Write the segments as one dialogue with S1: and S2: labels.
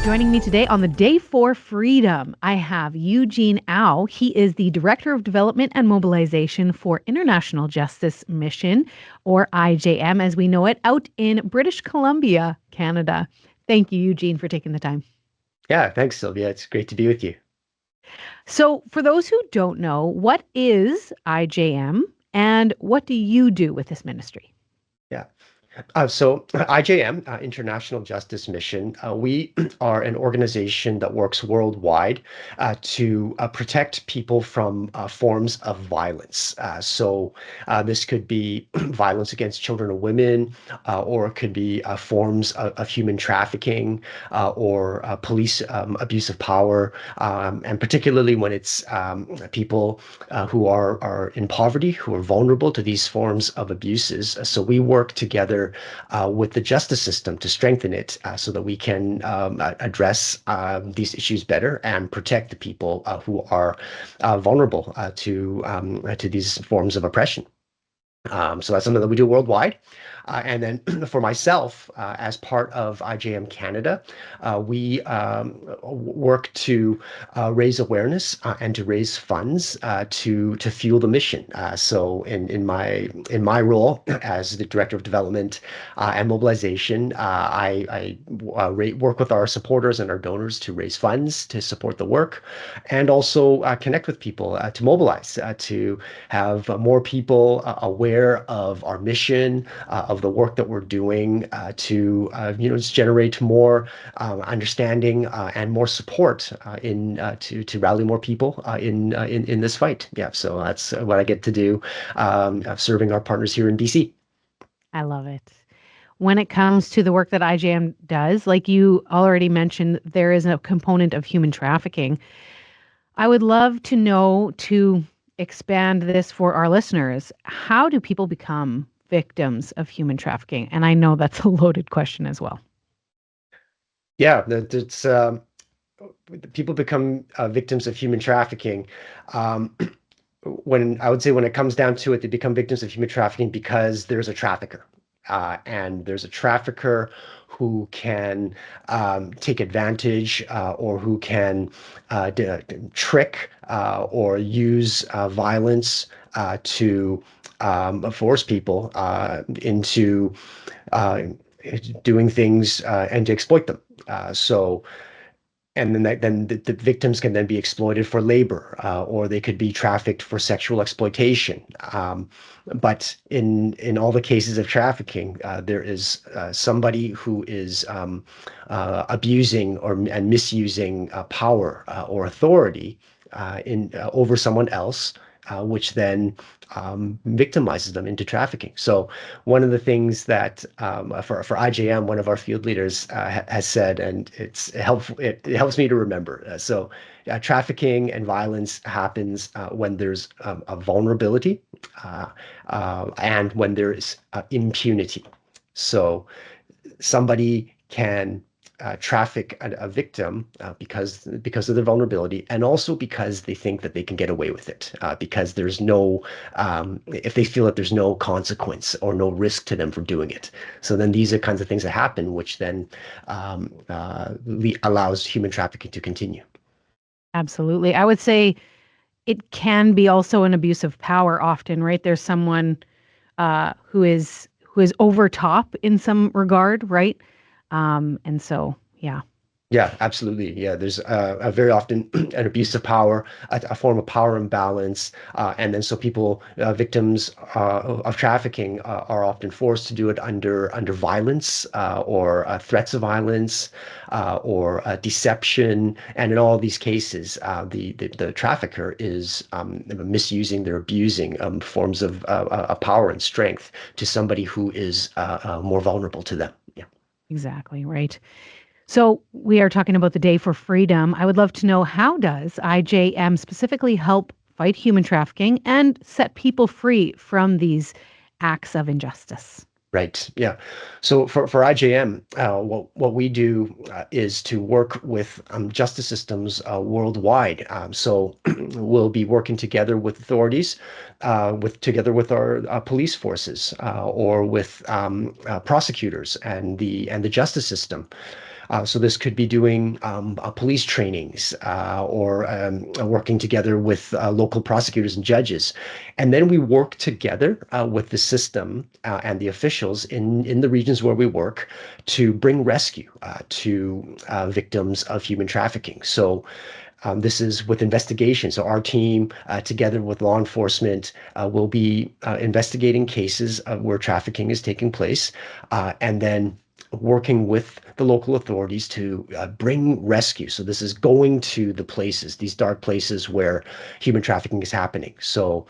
S1: Joining me today on the Day for Freedom, I have Eugene Au. He is the Director of Development and Mobilization for International Justice Mission, or IJM as we know it, out in British Columbia, Canada. Thank you, Eugene, for taking the time.
S2: Yeah, thanks, Sylvia. It's great to be with you.
S1: So, for those who don't know, what is IJM and what do you do with this ministry?
S2: Yeah. So IJM, International Justice Mission, we are an organization that works worldwide to protect people from forms of violence. This could be violence against children or women, or it could be forms of human trafficking or police abuse of power, and particularly when it's people who are in poverty, who are vulnerable to these forms of abuses. So we work together with the justice system to strengthen it so that we can address these issues better and protect the people who are vulnerable to these forms of oppression. So that's something that we do worldwide. And then for myself, as part of IJM Canada, we work to raise awareness and to raise funds to fuel the mission. So in my role as the Director of Development and Mobilization, I work with our supporters and our donors to raise funds to support the work, and also connect with people to mobilize to have more people aware of our mission, of the work that we're doing to just generate more understanding and more support to rally more people in this fight. Yeah, so that's what I get to do, serving our partners here in BC.
S1: I love it. When it comes to the work that IJM does, like you already mentioned, there is a component of human trafficking. I would love to know, to expand this for our listeners, how do people become victims of human trafficking? And I know that's a loaded question as well.
S2: Yeah, it's people become victims of human trafficking. Um, when I would say when it comes down to it, they become victims of human trafficking because there's a trafficker. And there's a trafficker who can take advantage or who can trick or use violence to force people into uh, doing things and to exploit them. So and then the victims can then be exploited for labor, or they could be trafficked for sexual exploitation. But in all the cases of trafficking, there is somebody who is abusing or and misusing power or authority in over someone else, which then victimizes them into trafficking. So one of the things that for IJM, one of our field leaders has said, and it's helpful. It helps me to remember. Trafficking and violence happens when there's a vulnerability and when there is impunity. So somebody can traffic a victim because of their vulnerability, and also because they think that they can get away with it, because there's no if they feel that there's no consequence or no risk to them for doing it. So then these are kinds of things that happen, which then allows human trafficking to continue.
S1: Absolutely. I would say it can be also an abuse of power often, right? There's someone who is over top in some regard, right? And so, yeah.
S2: Yeah, absolutely. Yeah, there's a very often an abuse of power, a form of power imbalance, and then so people, victims of trafficking, are often forced to do it under violence or threats of violence or deception, and in all these cases, the trafficker is misusing, they're abusing forms of power and strength to somebody who is more vulnerable to them. Yeah.
S1: Exactly, right. So we are talking about the Day for Freedom. I would love to know, how does IJM specifically help fight human trafficking and set people free from these acts of injustice?
S2: Right. Yeah. So for IJM, what we do is to work with justice systems worldwide. So we'll be working together with authorities, together with our police forces, or with prosecutors and the justice system. So this could be doing police trainings or working together with local prosecutors and judges. And then we work together with the system and the officials in the regions where we work to bring rescue to victims of human trafficking. So this is with investigation. So our team, together with law enforcement, will be investigating cases where trafficking is taking place, and then working with the local authorities to bring rescue. So this is going to the places, these dark places where human trafficking is happening. So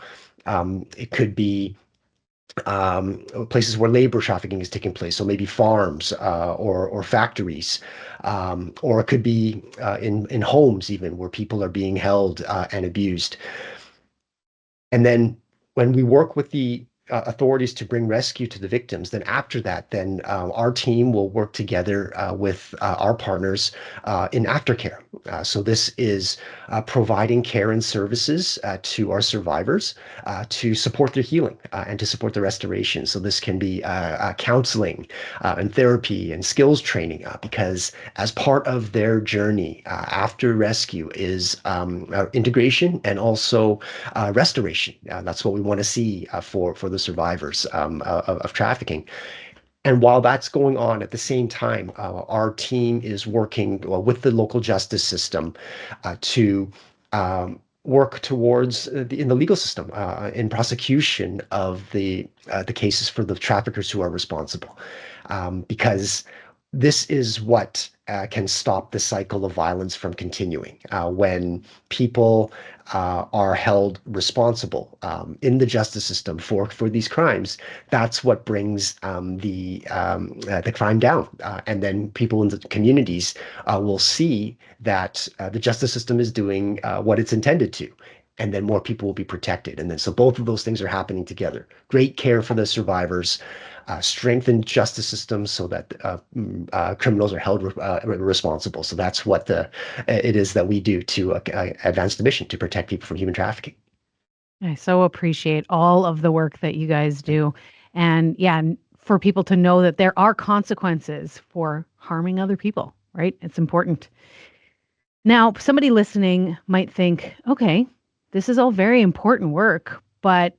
S2: it could be places where labor trafficking is taking place, so maybe farms or factories, or it could be in homes even where people are being held and abused. And then when we work with the authorities to bring rescue to the victims, then after that, then our team will work together with our partners in aftercare. So this is providing care and services to our survivors to support their healing and to support the restoration. So this can be counseling and therapy and skills training because as part of their journey after rescue is integration and also restoration. That's what we want to see for the survivors of trafficking. And while that's going on at the same time, our team is working with the local justice system to work towards in the legal system in prosecution of the cases for the traffickers who are responsible, because this is what can stop the cycle of violence from continuing. When people are held responsible in the justice system for these crimes, that's what brings the crime down. And then people in the communities will see that the justice system is doing what it's intended to. And then more people will be protected. And then so both of those things are happening together. Great care for the survivors, strengthen justice systems so that criminals are held responsible. So that's what it is that we do to advance the mission to protect people from human trafficking.
S1: I so appreciate all of the work that you guys do. And yeah, for people to know that there are consequences for harming other people, right? It's important. Now, somebody listening might think, okay, this is all very important work, but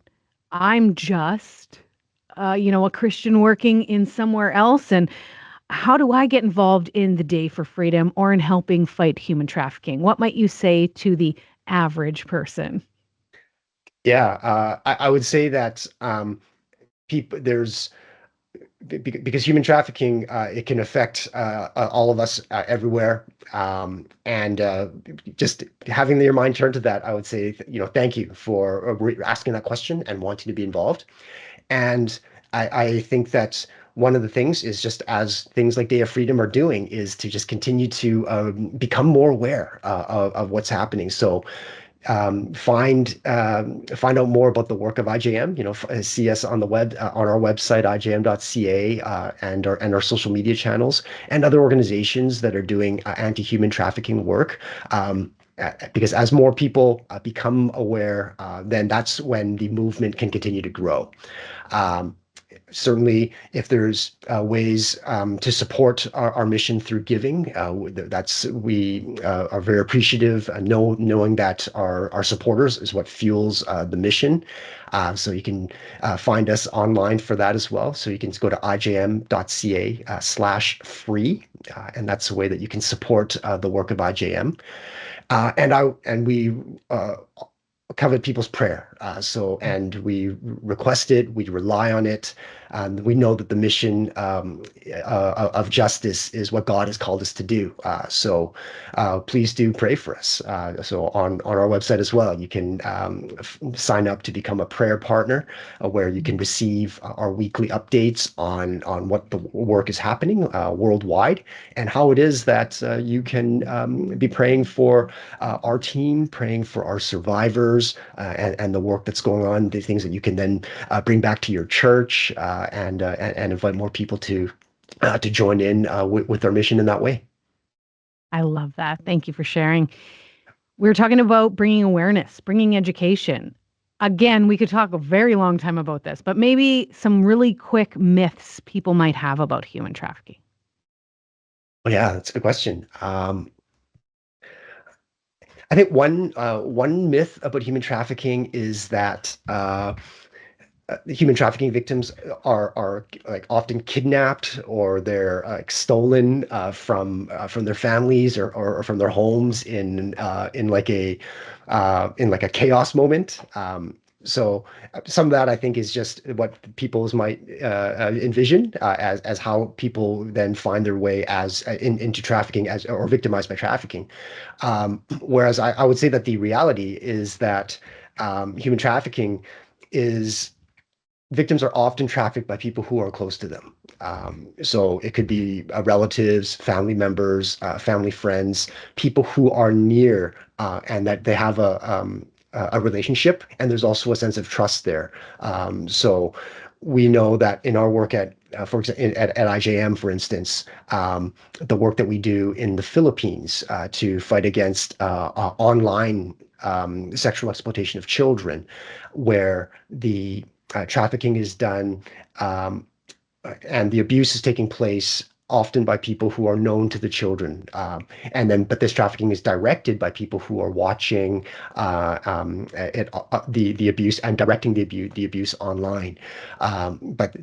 S1: I'm just, a Christian working in somewhere else. And how do I get involved in the Day for Freedom or in helping fight human trafficking? What might you say to the average person?
S2: Yeah, I would say that people there's because human trafficking it can affect all of us everywhere, and just having your mind turned to that, I would say thank you for asking that question and wanting to be involved. And I think that one of the things is just as things like Day of Freedom are doing is to just continue to become more aware of what's happening. So find out more about the work of IJM. See us on the web on our website ijm.ca and our social media channels and other organizations that are doing anti-human trafficking work. Because as more people become aware, then that's when the movement can continue to grow. Um, Certainly, if there's ways to support our mission through giving, we are very appreciative, knowing that our supporters is what fuels the mission. So you can find us online for that as well. So you can go to ijm.ca/free, and that's a way that you can support the work of IJM. And we covet people's prayer. And we request it, we rely on it. We know that the mission of justice is what God has called us to do. Please do pray for us. So on our website as well, you can sign up to become a prayer partner, where you can receive our weekly updates on what the work is happening worldwide and how it is that you can be praying for our team, praying for our survivors, and the work that's going on, the things that you can then bring back to your church, and invite more people to join in with our mission in that way.
S1: I love that. Thank you for sharing. We're talking about bringing awareness, bringing education. Again, we could talk a very long time about this, but maybe some really quick myths people might have about human trafficking.
S2: Oh yeah, that's a good question. I think one myth about human trafficking is that human trafficking victims are like often kidnapped or they're stolen from their families or from their homes in like a chaos moment. So some of that I think is just what people's might envision as how people then find their way into trafficking as or victimized by trafficking. Whereas I would say that the reality is that human trafficking is victims are often trafficked by people who are close to them. So it could be relatives, family members, family friends, people who are near and that they have a relationship, and there's also a sense of trust there. So we know that in our work for example, at IJM, for instance, the work that we do in the Philippines to fight against online sexual exploitation of children, where the trafficking is done, um, and the abuse is taking place often by people who are known to the children. But this trafficking is directed by people who are watching the abuse and directing the abuse online. But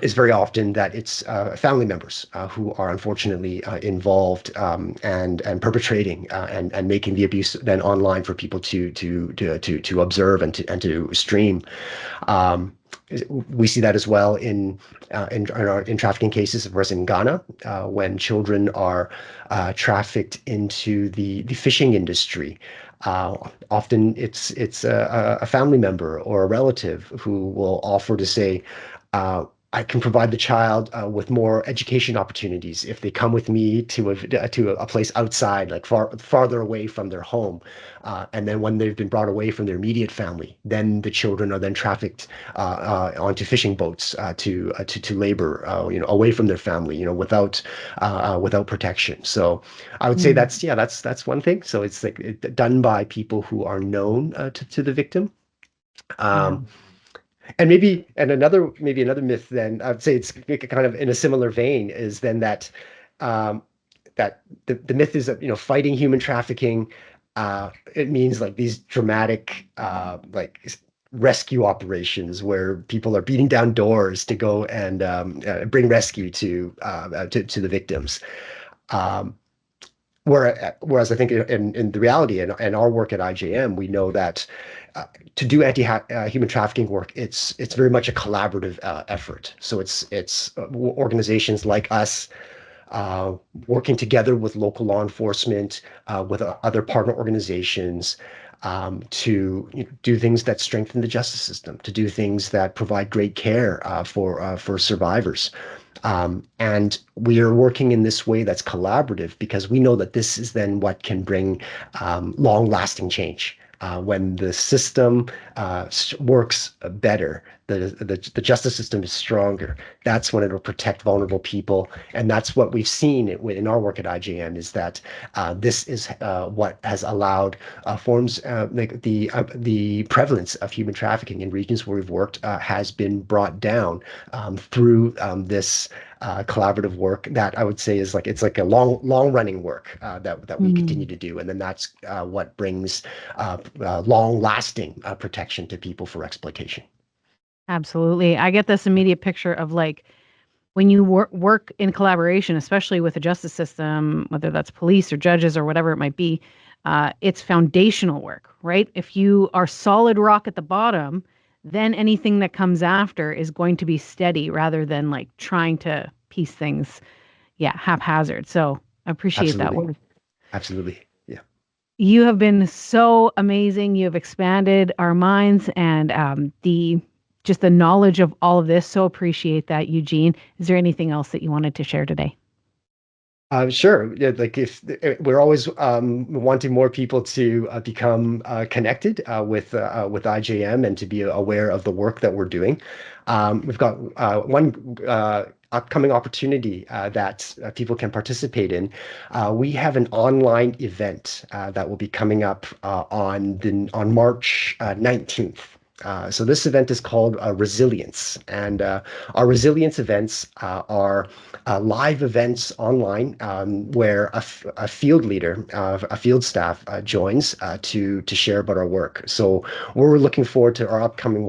S2: it's very often that it's family members who are unfortunately involved and perpetrating and making the abuse then online for people to observe and to stream. Um, we see that as well in trafficking cases, of course, in Ghana, when children are trafficked into the fishing industry. Often it's a family member or a relative who will offer to say, I can provide the child with more education opportunities if they come with me to a place outside, like farther away from their home. And then when they've been brought away from their immediate family, then the children are then trafficked onto fishing boats to labor, away from their family, without protection. So I would say
S1: Mm,
S2: that's one thing. So it's like done by people who are known to the victim.
S1: yeah.
S2: Um, maybe another myth then I'd say it's kind of in a similar vein is then um, that the myth is that fighting human trafficking it means like these dramatic rescue operations where people are beating down doors to go and bring rescue to the victims. Um, Whereas I think in the reality in our work at IJM, we know that to do anti-human trafficking work, it's very much a collaborative effort. So it's organizations like us uh, working together with local law enforcement, with other partner organizations, to do things that strengthen the justice system, to do things that provide great care for survivors. And we are working in this way that's collaborative because we know that this is then what can bring long-lasting change. When the system works better, the justice system is stronger. That's when it'll protect vulnerable people, and that's what we've seen in our work at IJM is that this is what has allowed forms like the prevalence of human trafficking in regions where we've worked has been brought down through this collaborative work that I would say is like it's like a long running work that we continue
S1: Mm,
S2: to do, and then that's what brings long lasting protection to people for exploitation.
S1: absolutely. I get this immediate picture of like when you work in collaboration, especially with the justice system, whether that's police or judges or whatever it might be, it's foundational work, right? If you are solid rock at the bottom, then anything that comes after is going to be steady rather than like trying to piece things, yeah, haphazard. So I appreciate that
S2: Absolutely,
S1: word.
S2: absolutely, yeah.
S1: You have been so amazing. You have expanded our minds and the just the knowledge of all of this. So appreciate that, Eugene. Is there anything else that you wanted to share today?
S2: Sure. Yeah, like if we're always wanting more people to become connected with IJM and to be aware of the work that we're doing. We've got one upcoming opportunity that people can participate in. We have an online event that will be coming up on March 19th. So this event is called Resilience, and our resilience events are live events online where a field leader, a field staff joins to share about our work. So we're looking forward to our upcoming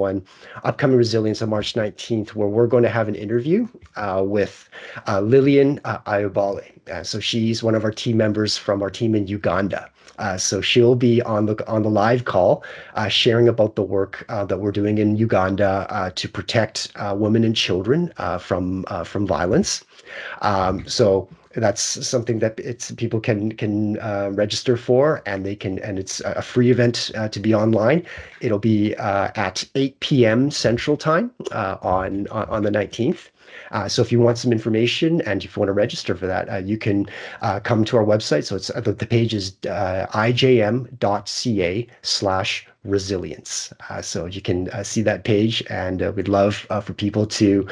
S2: Resilience on March 19th, where we're going to have an interview with Lillian Ayobale. So she's one of our team members from our team in Uganda. So she'll be on the live call, sharing about the work that we're doing in Uganda to protect women and children from violence. So that's something that it's people can register for, and it's a free event to be online. It'll be at 8 p.m. Central Time on the 19th. So if you want some information and if you want to register for that, you can come to our website. So it's the page is ijm.ca/resilience. So you can see that page, and we'd love for people to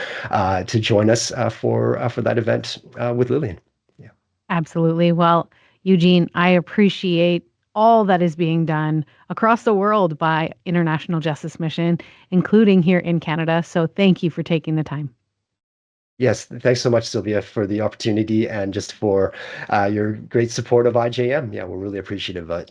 S2: join us for that event with Lillian. Yeah.
S1: Absolutely. Well, Eugene, I appreciate all that is being done across the world by International Justice Mission, including here in Canada. So thank you for taking the time.
S2: Yes, thanks so much, Sylvia, for the opportunity and just for your great support of IJM. Yeah, we're really appreciative of it.